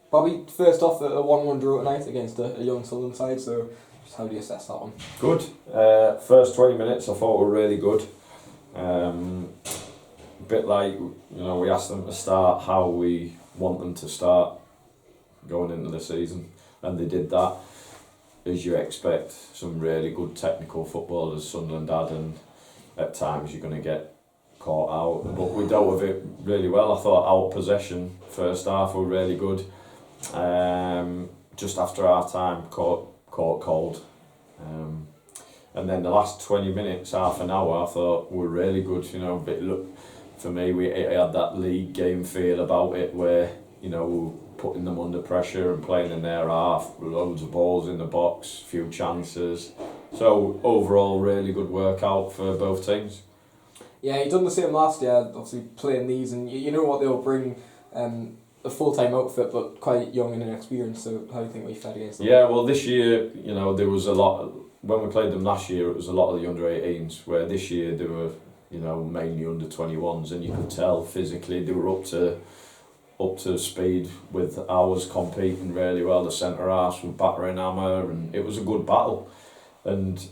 Probably first off a 1-1 draw tonight against a young Sunderland side, so just how do you assess that one? Good. First 20 minutes I thought were really good. A bit like, we asked them to start how we want them to start going into the season, and they did that as you expect. Some really good technical footballers Sunderland had, and at times you're going to get caught out, but we dealt with it really well. I thought our possession first half were really good. Just after half time caught cold, and then the last 20 minutes, half an hour, I thought were really good. For me, it had that league game feel about it, where we were putting them under pressure and playing in their half, loads of balls in the box, few chances. So overall, really good workout for both teams. Yeah, you done the same last year, obviously playing these, and you know what they'll bring. A full-time outfit, but quite young and inexperienced. So how do you think we fared against them? Yeah, well, this year, there was a lot. When we played them last year, it was a lot of the under-18s. Where this year they were, mainly under-21s, and you could tell physically they were up to speed with ours, competing really well. The centre halves were battering hammer, and it was a good battle. And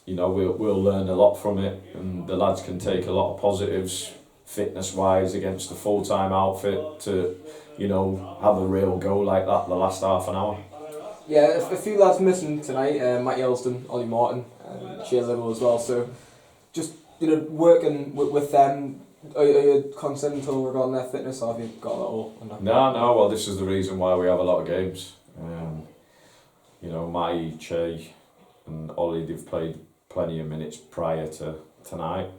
we'll learn a lot from it, and the lads can take a lot of positives fitness-wise against a full-time outfit to have a real go like that the last half an hour. Yeah, a few lads missing tonight, Matt Yelston, Ollie Martin, Shea Little as well, so just working with them, are you concerned at all regarding their fitness, or have you got that all under? No, well, this is the reason why we have a lot of games. Matty, Che and Ollie, they've played plenty of minutes prior to tonight.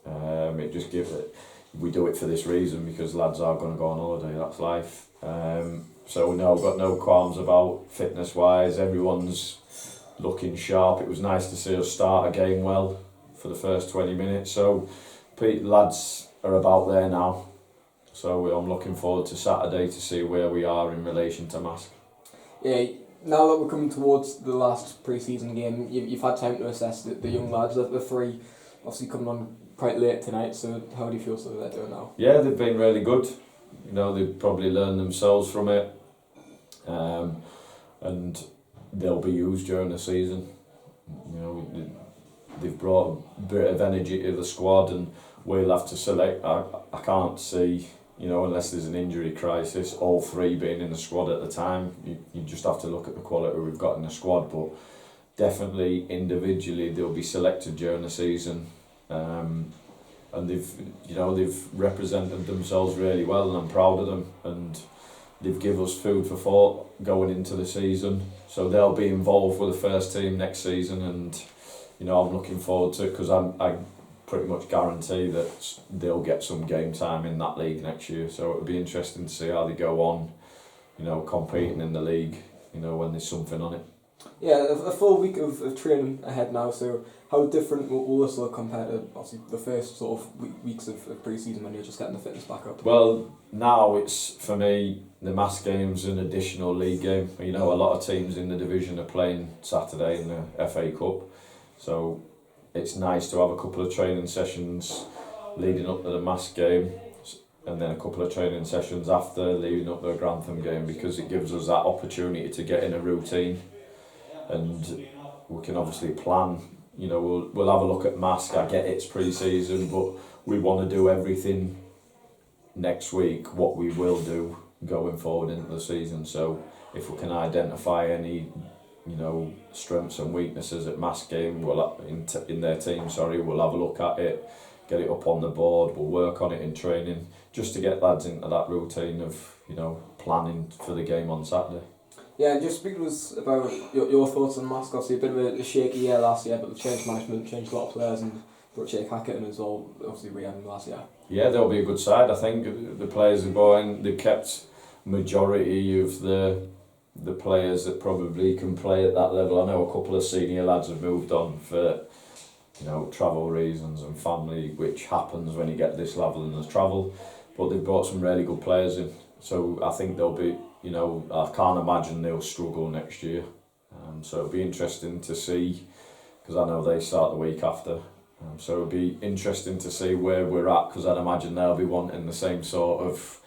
It just gives it. We do it for this reason, because lads are going to go on holiday. That's life. So no, got no qualms about fitness wise. Everyone's looking sharp. It was nice to see us start a game well for the first 20 minutes. So lads are about there now. So I'm looking forward to Saturday to see where we are in relation to Mask. Yeah. Now that we're coming towards the last pre-season game, you've had time to assess the young lads. The three obviously coming on quite late tonight, so how do you feel they're doing now? Yeah, they've been really good. They've probably learned themselves from it, and they'll be used during the season. They've brought a bit of energy to the squad, and we'll have to select. I can't see, unless there's an injury crisis, all three being in the squad at the time. You just have to look at the quality we've got in the squad, but definitely individually they'll be selected during the season. And they've represented themselves really well, and I'm proud of them, and they've given us food for thought going into the season, so they'll be involved with the first team next season, and I'm looking forward to it, because I pretty much guarantee that they'll get some game time in that league next year, so it'll be interesting to see how they go on, competing in the league, when there's something on it. Yeah, a full week of training ahead now, so how different will this look compared to obviously the first sort of weeks of pre-season when you're just getting the fitness back up? Well, now it's, for me, the Mass game's an additional league game. A lot of teams in the division are playing Saturday in the FA Cup, so it's nice to have a couple of training sessions leading up to the Mass game, and then a couple of training sessions after leading up to the Grantham game, because it gives us that opportunity to get in a routine. And we can obviously plan, we'll have a look at Mask. I get it's pre-season, but we want to do everything next week, what we will do going forward into the season. So if we can identify any, strengths and weaknesses at Mask game, in their team, we'll have a look at it, get it up on the board, we'll work on it in training, just to get lads into that routine of, planning for the game on Saturday. Yeah, and just speak to us about your thoughts on Mask. Obviously a bit of a shaky year last year, but the changed management, changed a lot of players, and brought Jake Hackett in as well, obviously re-ending last year. Yeah, they'll be a good side. I think the players are going, they've kept majority of the players that probably can play at that level. I know a couple of senior lads have moved on for travel reasons and family, which happens when you get this level and there's travel, but they've brought some really good players in, so I think they'll be, I can't imagine they'll struggle next year, so it'll be interesting to see, because I know they start the week after, so it'll be interesting to see where we're at, because I'd imagine they'll be wanting the same sort of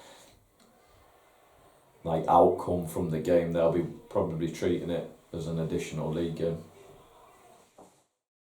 like outcome from the game, they'll be probably treating it as an additional league game.